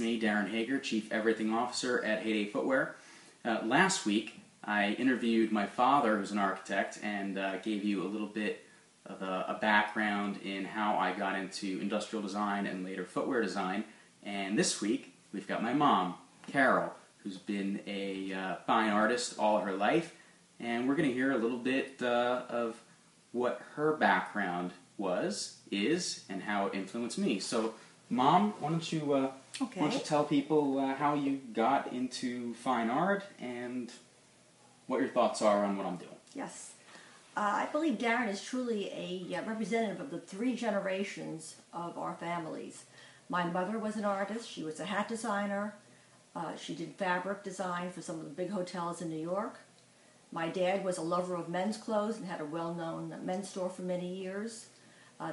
It's me, Darin Hager, Chief Everything Officer at Heyday Footwear. Last week, I interviewed my father, who's an architect, and gave you a little bit of a background in how I got into industrial design and later footwear design. And this week, we've got my mom, Carol, who's been a fine artist all of her life, and we're going to hear a little bit of what her background is, and how it influenced me. So, Mom, why don't you tell people how you got into fine art and what your thoughts are on what I'm doing? Yes. I believe Darin is truly a representative of the three generations of our families. My mother was an artist. She was a hat designer. She did fabric design for some of the big hotels in New York. My dad was a lover of men's clothes and had a well-known men's store for many years.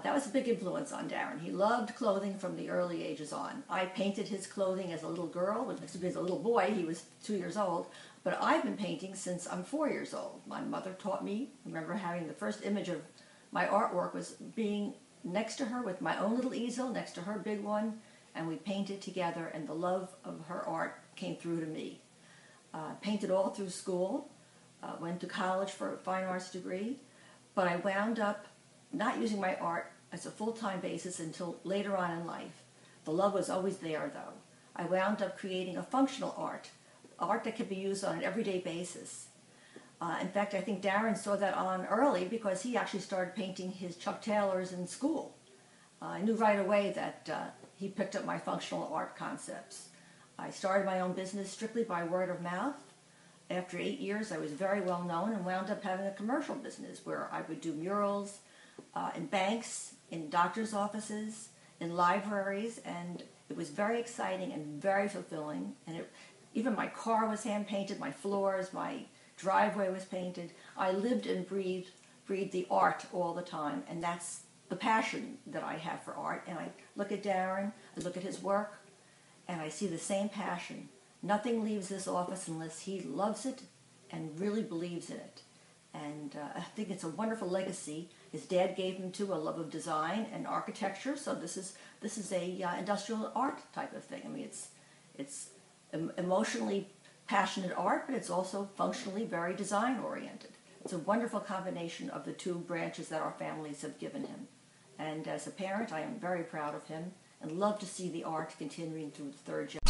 That was a big influence on Darin. He loved clothing from the early ages on. I painted his clothing as a little girl. As a little boy, he was 2 years old. But I've been painting since I'm 4 years old. My mother taught me. I remember having the first image of my artwork was being next to her with my own little easel, next to her big one, and we painted together, and the love of her art came through to me. Painted all through school, went to college for a fine arts degree, but I wound up not using my art as a full-time basis until later on in life. The love was always there, though. I wound up creating a functional art that could be used on an everyday basis. In fact, I think Darin saw that on early because he actually started painting his Chuck Taylors in school. I knew right away that he picked up my functional art concepts. I started my own business strictly by word of mouth. After 8 years, I was very well known and wound up having a commercial business where I would do murals in banks, in doctors' offices, in libraries, and it was very exciting and very fulfilling. And even my car was hand-painted, my floors, my driveway was painted. I lived and breathed the art all the time, and that's the passion that I have for art. And I look at Darin, I look at his work, and I see the same passion. Nothing leaves this office unless he loves it and really believes in it. And I think it's a wonderful legacy. His dad gave him a love of design and architecture, so this is a industrial art type of thing. I mean, it's emotionally passionate art, but it's also functionally very design oriented. It's a wonderful combination of the two branches that our families have given him. And as a parent, I am very proud of him and love to see the art continuing through the third generation.